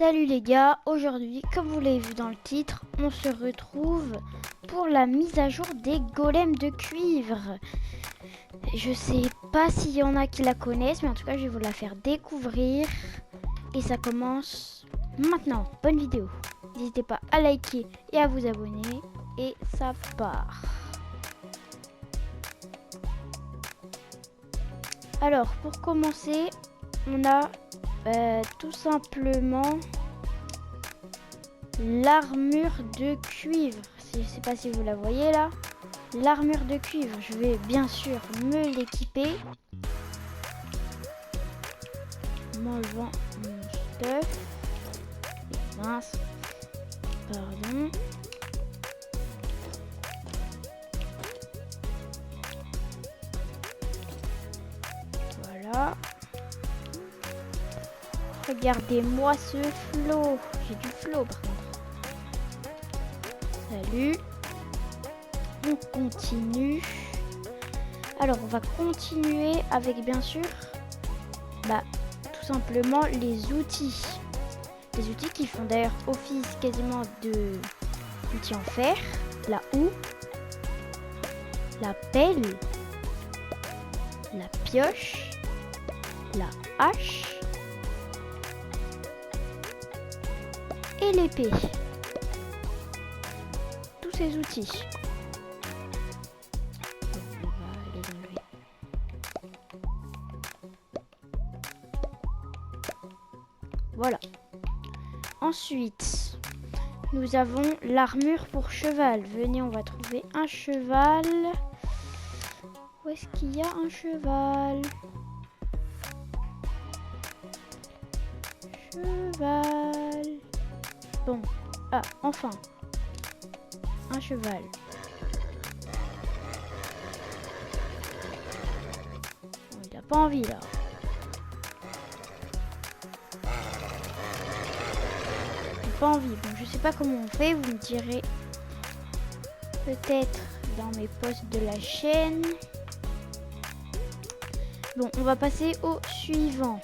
Salut les gars, aujourd'hui, comme vous l'avez vu dans le titre, on se retrouve pour la mise à jour des golems de cuivre. Je sais pas s'il y en a qui la connaissent, mais en tout cas, je vais vous la faire découvrir. Et ça commence maintenant. Bonne vidéo. N'hésitez pas à liker et à vous abonner. Et ça part. Alors, pour commencer, on a tout simplement l'armure de cuivre. Je sais pas si vous la voyez là. L'armure de cuivre, je vais bien sûr me l'équiper. M'enlevant mon stuff. Mince. Pardon. Voilà. Regardez-moi ce flow. J'ai du flow par contre. Salut. On continue. Alors on va continuer avec bien sûr tout simplement les outils. Les outils qui font d'ailleurs office quasiment de outils en fer. La houe. La pelle. La pioche. La hache. Et l'épée. Tous ces outils. On va les enlever. Voilà. Ensuite, nous avons l'armure pour cheval. Venez, on va trouver un cheval. Où est-ce qu'il y a un cheval? Cheval. Bon, enfin, un cheval. Il n'a pas envie là. Il n'a pas envie. Bon, je sais pas comment on fait. Vous me direz peut-être dans mes posts de la chaîne. Bon, on va passer au suivant.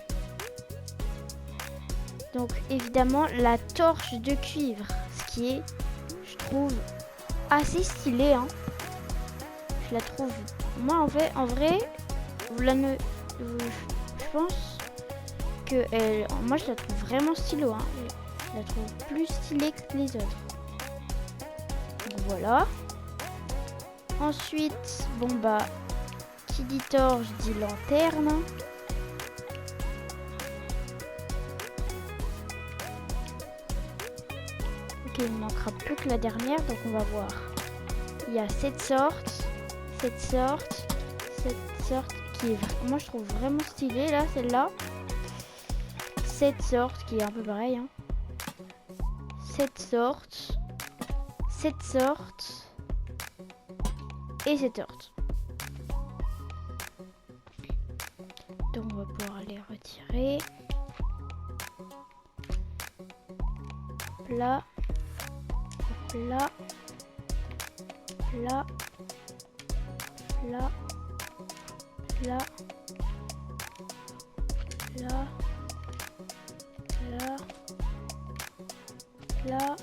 Donc évidemment la torche de cuivre, ce qui est, je trouve, assez stylé. Hein. Je la trouve, moi en vrai, je pense que moi je la trouve vraiment stylo. Hein. Je la trouve plus stylée que les autres. Donc voilà. Ensuite, qui dit torche dit lanterne. Il ne manquera plus que la dernière, donc on va voir. Il y a cette sorte qui est, moi je trouve vraiment stylée là, celle-là. Cette sorte qui est un peu pareil. Hein. Cette sorte et cette sorte. Donc on va pouvoir les retirer. Là. Là, là, là, là, là, là, là,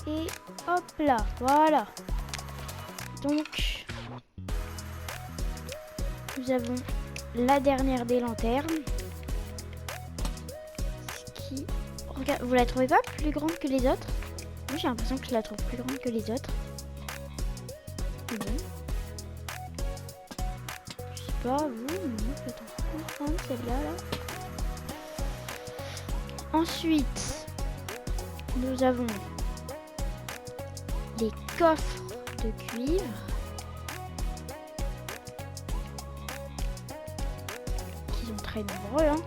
et hop là, voilà. Donc, nous avons la dernière des lanternes. Qui, regarde, vous la trouvez pas plus grande que les autres? Moi j'ai l'impression que je la trouve plus grande que les autres. Mais bon. Je sais pas, vous, mais moi je la trouve plus grande celle-là. Là. Ensuite, nous avons les coffres de cuivre. Qui sont très nombreux. Hein.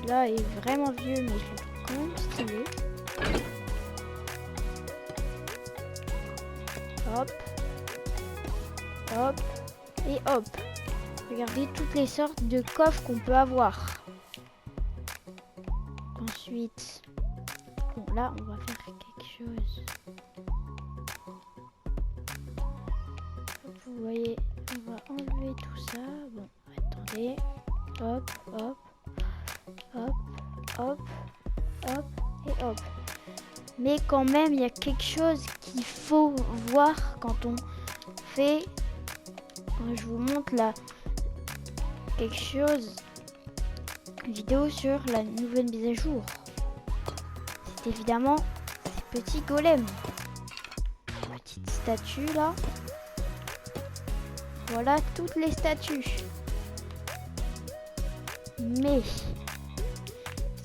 Là est vraiment vieux, mais je le trouve quand même stylé. Hop, hop et hop. Regardez toutes les sortes de coffres qu'on peut avoir. Ensuite, bon là on va faire quelque chose. vous voyez, on va enlever tout ça. Bon, attendez. Hop, hop, hop, hop, hop et hop. Mais quand même, il y a quelque chose qu'il faut voir quand on fait... Je vous montre là quelque chose, une vidéo sur la nouvelle mise à jour. C'est évidemment ces petits golems. Petite statue là. Voilà toutes les statues. Mais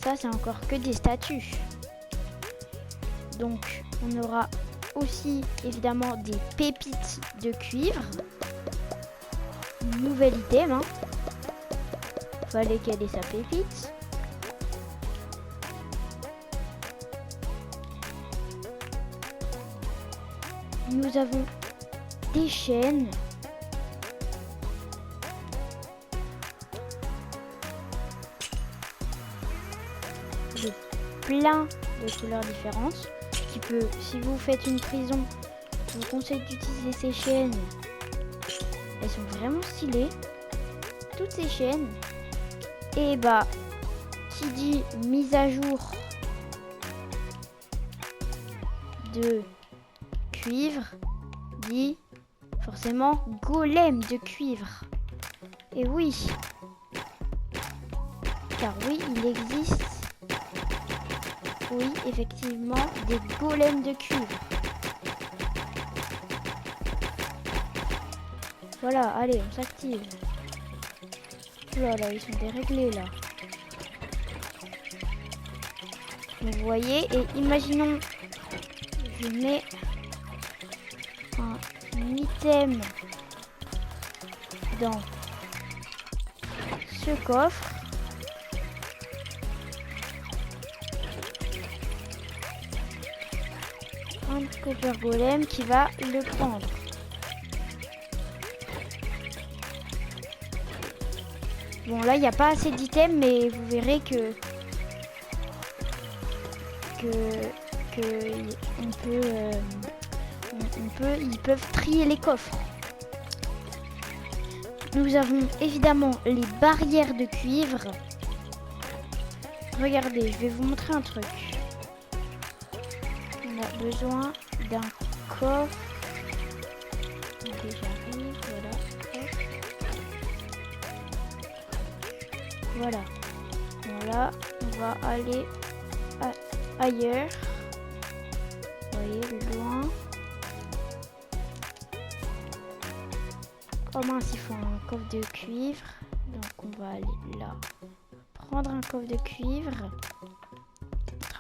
ça c'est encore que des statues. Donc on aura aussi évidemment des pépites de cuivre. Nouvel item, hein. Fallait qu'elle ait sa pépite. Nous avons des chaînes. De plein de couleurs différentes. Qui peut, si vous faites une prison, je vous conseille d'utiliser ces chaînes. Elles sont vraiment stylées. Toutes ces chaînes. Et bah, qui dit mise à jour de cuivre, dit forcément golem de cuivre. Et oui. Car oui, il existe, oui, effectivement, des golems de cuivre. Voilà, allez, on s'active. Là, là, ils sont déréglés, là. Vous voyez, et imaginons, je mets un item dans ce coffre. Un copper golem qui va le prendre. Bon, là, il n'y a pas assez d'items, mais vous verrez que ils peuvent trier les coffres. Nous avons évidemment les barrières de cuivre. Regardez, je vais vous montrer un truc. On a besoin d'un coffre. J'arrive, voilà. Voilà. Voilà, on va aller ailleurs. Vous voyez, loin. Oh mince, il faut un coffre de cuivre. Donc on va aller là. Prendre un coffre de cuivre.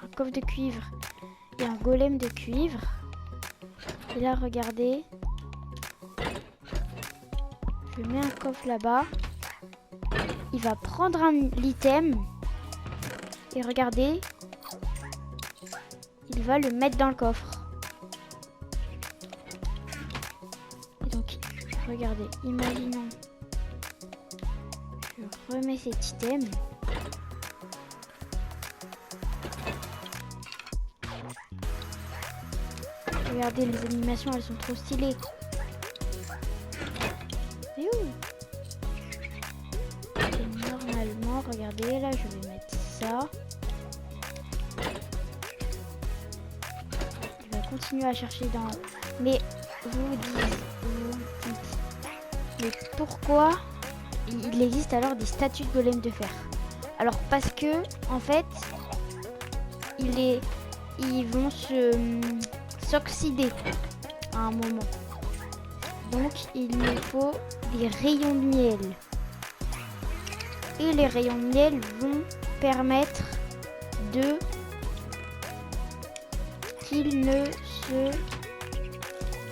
Un coffre de cuivre et un golem de cuivre. Et là, regardez. Je mets un coffre là-bas. Il va prendre l'item. Et regardez. Il va le mettre dans le coffre. Et donc, regardez. Imaginons. Je remets cet item. Regardez, les animations, elles sont trop stylées. Et où? Et normalement, regardez, là, je vais mettre ça. Il va continuer à chercher dans... Mais vous dites, mais pourquoi il existe alors des statues de golem de fer? Alors, parce que, en fait, ils vont s'oxyder à un moment. Donc il nous faut des rayons de miel. Et les rayons de miel vont permettre de qu'il ne se...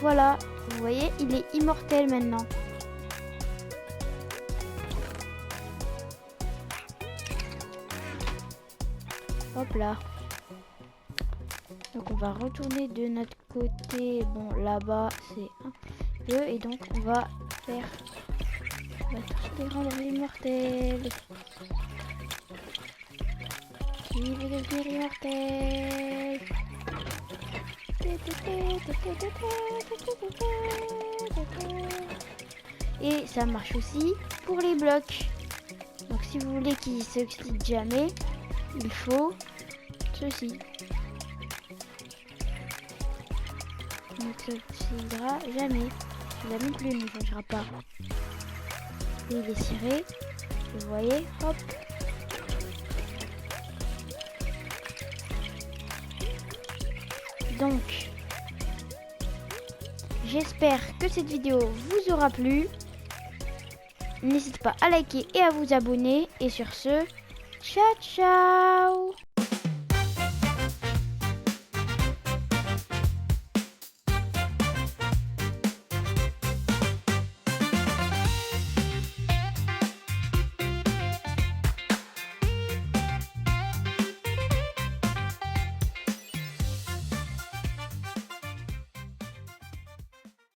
Voilà, vous voyez, il est immortel maintenant. Hop là. Donc on va retourner de notre côté. Bon, là-bas c'est un peu. Et donc on va faire... On va tous les rendre immortels. Qui veut devenir immortel? Et ça marche aussi pour les blocs. Donc si vous voulez qu'il ne s'oxyde jamais, il faut ceci. Il ne s'oxydera jamais. La non plus ne changera pas. Et il est ciré. Vous voyez, hop. Donc, j'espère que cette vidéo vous aura plu. N'hésitez pas à liker et à vous abonner. Et sur ce, ciao ciao!